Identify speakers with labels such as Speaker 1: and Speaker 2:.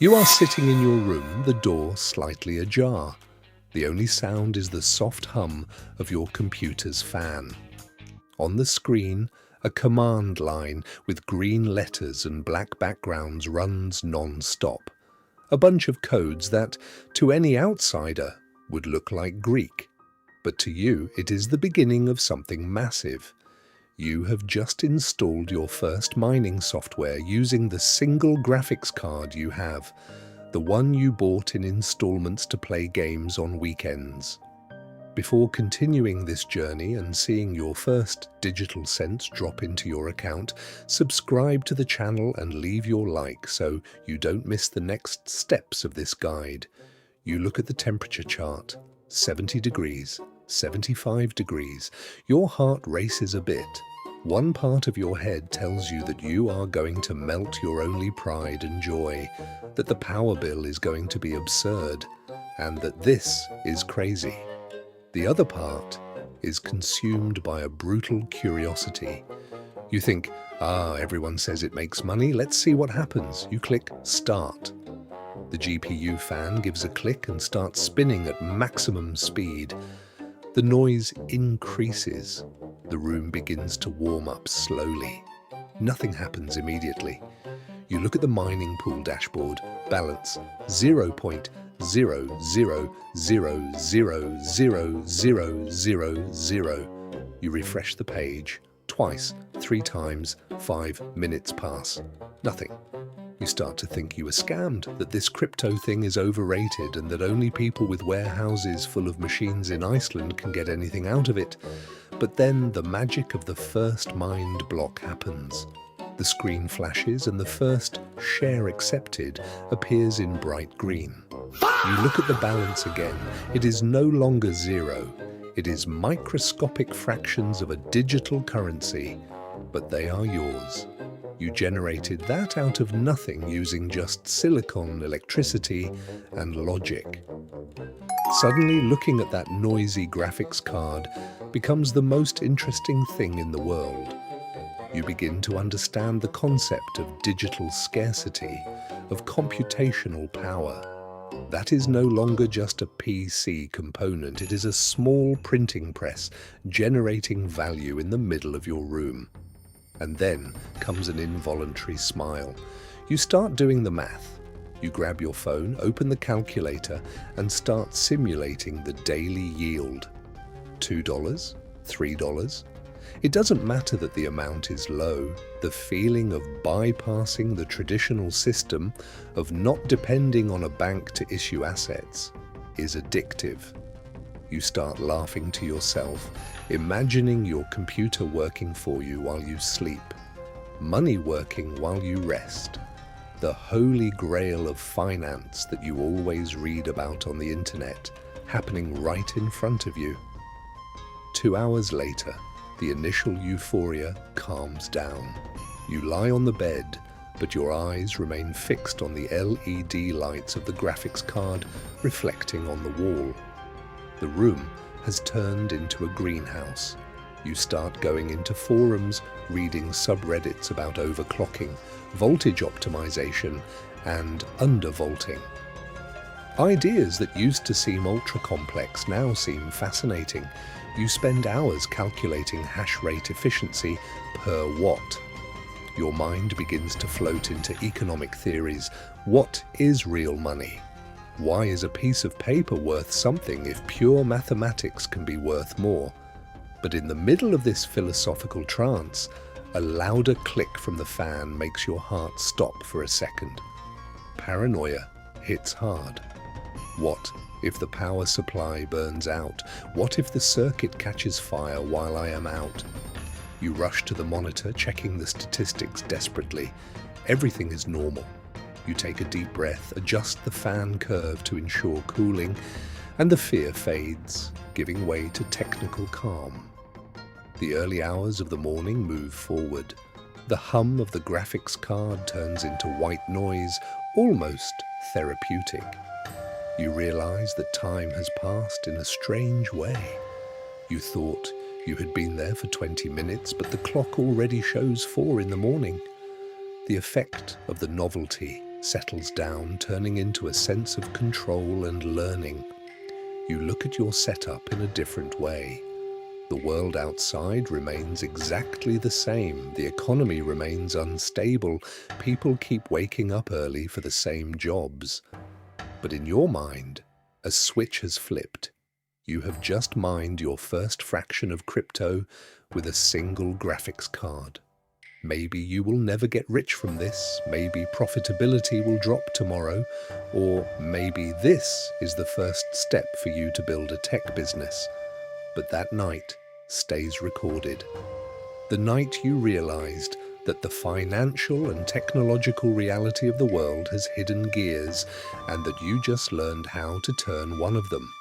Speaker 1: You are sitting in your room, the door slightly ajar. The only sound is the soft hum of your computer's fan. On the screen, a command line with green letters and black backgrounds runs non-stop. A bunch of codes that, to any outsider, would look like Greek. But to you, it is the beginning of something massive. You have just installed your first mining software using the single graphics card you have, the one you bought in installments to play games on weekends. Before continuing this journey and seeing your first digital cents drop into your account, subscribe to the channel and leave your like so you don't miss the next steps of this guide. You look at the temperature chart, 70 degrees, 75 degrees. Your heart races a bit. One part of your head tells you that you are going to melt your only pride and joy, that the power bill is going to be absurd, and that this is crazy. The other part is consumed by a brutal curiosity. You think, everyone says it makes money, let's see what happens. You click Start. The GPU fan gives a click and starts spinning at maximum speed. The noise increases. The room begins to warm up slowly. Nothing happens immediately. You look at the mining pool dashboard, balance 0.000000000. You refresh the page twice, 3 times, 5 minutes pass. Nothing. You start to think you were scammed, that this crypto thing is overrated and that only people with warehouses full of machines in Iceland can get anything out of it. But then the magic of the first mined block happens. The screen flashes and the first share accepted appears in bright green. You look at the balance again. It is no longer zero. It is microscopic fractions of a digital currency, but they are yours. You generated that out of nothing using just silicon, electricity, and logic. Suddenly, looking at that noisy graphics card becomes the most interesting thing in the world. You begin to understand the concept of digital scarcity, of computational power. That is no longer just a PC component, it is a small printing press generating value in the middle of your room. And then comes an involuntary smile. You start doing the math. You grab your phone, open the calculator, and start simulating the daily yield. $2, $3. It doesn't matter that the amount is low. The feeling of bypassing the traditional system, of not depending on a bank to issue assets, is addictive. You start laughing to yourself, imagining your computer working for you while you sleep, money working while you rest, the holy grail of finance that you always read about on the internet, happening right in front of you. 2 hours later, the initial euphoria calms down. You lie on the bed, but your eyes remain fixed on the LED lights of the graphics card reflecting on the wall. The room has turned into a greenhouse. You start going into forums, reading subreddits about overclocking, voltage optimization, and undervolting. Ideas that used to seem ultra-complex now seem fascinating. You spend hours calculating hash rate efficiency per watt. Your mind begins to float into economic theories. What is real money? Why is a piece of paper worth something if pure mathematics can be worth more? But in the middle of this philosophical trance, a louder click from the fan makes your heart stop for a second. Paranoia hits hard. What if the power supply burns out? What if the circuit catches fire while I am out? You rush to the monitor, checking the statistics desperately. Everything is normal. You take a deep breath, adjust the fan curve to ensure cooling, and the fear fades, giving way to technical calm. The early hours of the morning move forward. The hum of the graphics card turns into white noise, almost therapeutic. You realize that time has passed in a strange way. You thought you had been there for 20 minutes, but the clock already shows 4 in the morning. The effect of the novelty settles down, turning into a sense of control and learning. You look at your setup in a different way. The world outside remains exactly the same. The economy remains unstable. People keep waking up early for the same jobs. But in your mind, a switch has flipped. You have just mined your first fraction of crypto with a single graphics card. Maybe you will never get rich from this, maybe profitability will drop tomorrow, or maybe this is the first step for you to build a tech business. But that night stays recorded. The night you realized that the financial and technological reality of the world has hidden gears and that you just learned how to turn one of them.